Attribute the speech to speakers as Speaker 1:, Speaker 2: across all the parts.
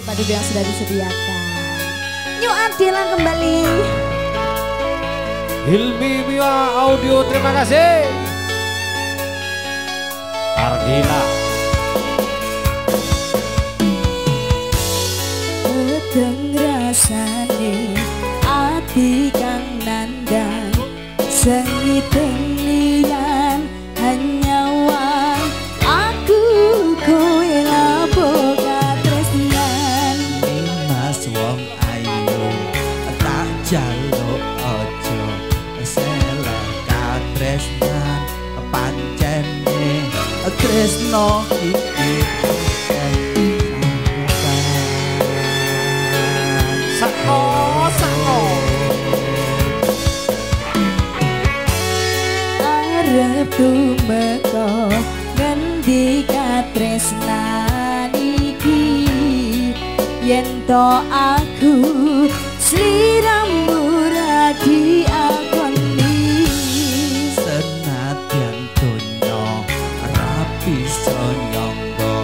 Speaker 1: tempat duduk yang sudah disediakan. Yuk Adila kembali.
Speaker 2: Hilmi Mia Audio, terima kasih. Ardila.
Speaker 1: Peteng rasane ati kang nandang sengiten liyan hanyawan aku kowe lapo katresnan
Speaker 3: Mas wong ayu tak jaluk ojo seleh katresnan pancene tresno iki
Speaker 2: Sako
Speaker 1: arep tumeka ngendi katresnan iki yen to aku sliramu ra diakoni
Speaker 3: senadyan donya ora bisa nyangga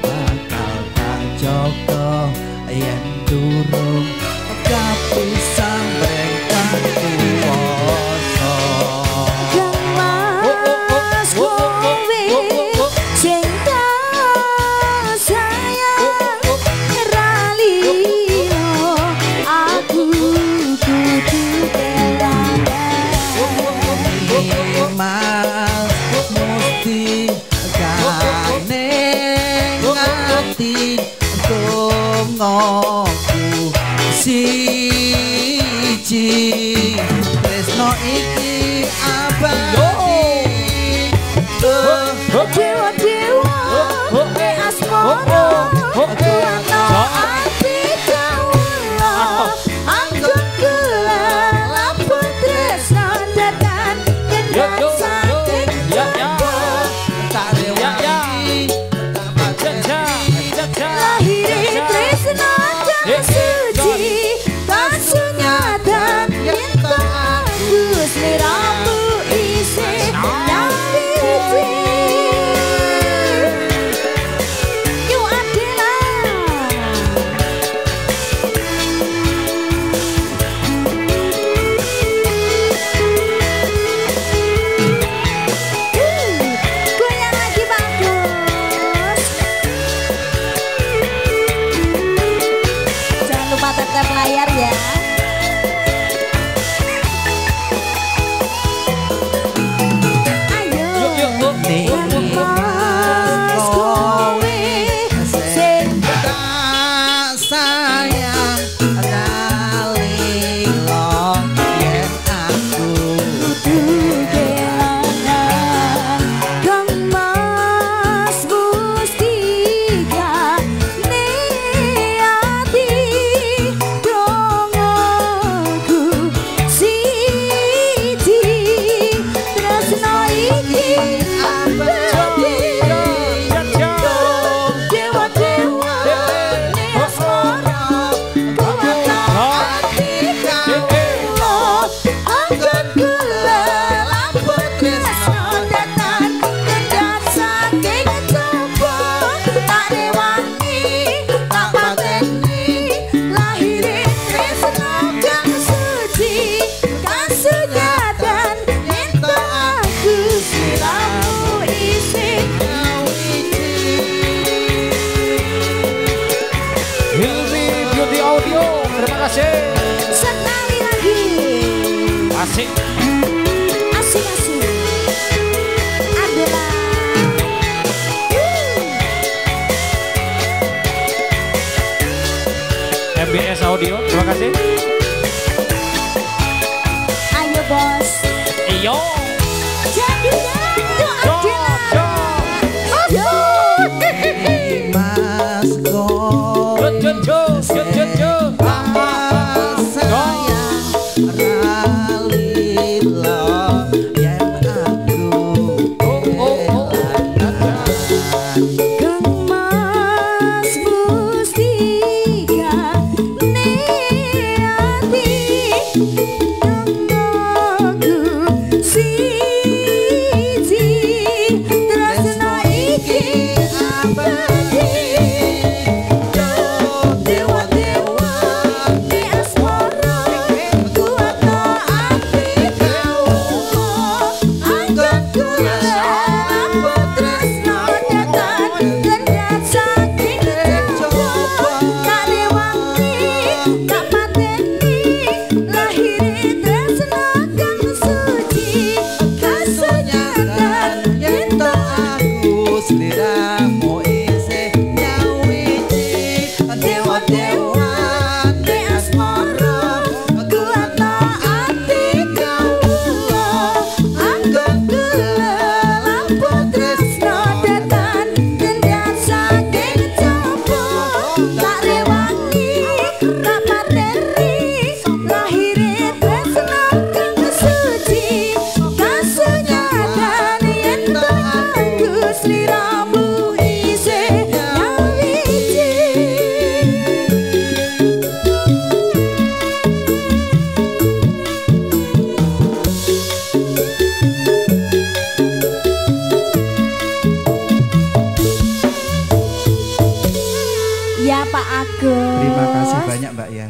Speaker 3: bakal tak jaga yen durung kapisah mereka kuwasa
Speaker 1: Mas kowe sing tak sayang ralio aku kudu kelangan
Speaker 3: Mas mesti kaneng ati dongoku siji tresno iki abadi
Speaker 1: dewa-dewa asmara kuatno ati kawula anggun gelap tresno datan yen saking
Speaker 3: tak rewangi tak pacen
Speaker 1: lahir tresno dan suci kasunyatan yen aku sliramu isih nyawiti Yu Adila goyang lagi bagus jangan lupa tetap layar ya. Mas kowe sing
Speaker 3: tak sayang nalilo yen aku
Speaker 1: kelangan Kang Mas Mustika neati dongoku siji tresno iki abadi dewa-dewa asmara kuatno ati kawula anggun gelap tresno datan kendhat saking coba tak rewangi tak pateni lahire tresno kang suci kasunyatan yen to aku sliramu isih
Speaker 2: Hilmi Beauty Audio, terima kasih.
Speaker 1: sekali lagi
Speaker 2: Asik.
Speaker 1: asik-asik Adela
Speaker 2: MBS Audio, terima kasih.
Speaker 1: ayo bos
Speaker 2: Iyo.
Speaker 1: jadi yuk Adela ayo
Speaker 3: Mas sayang ralilo yen aku
Speaker 1: Kang Mas Mustika neati dongoku siji tresno iki abadi Pak Agus.
Speaker 3: Terima kasih banyak Mbak ya.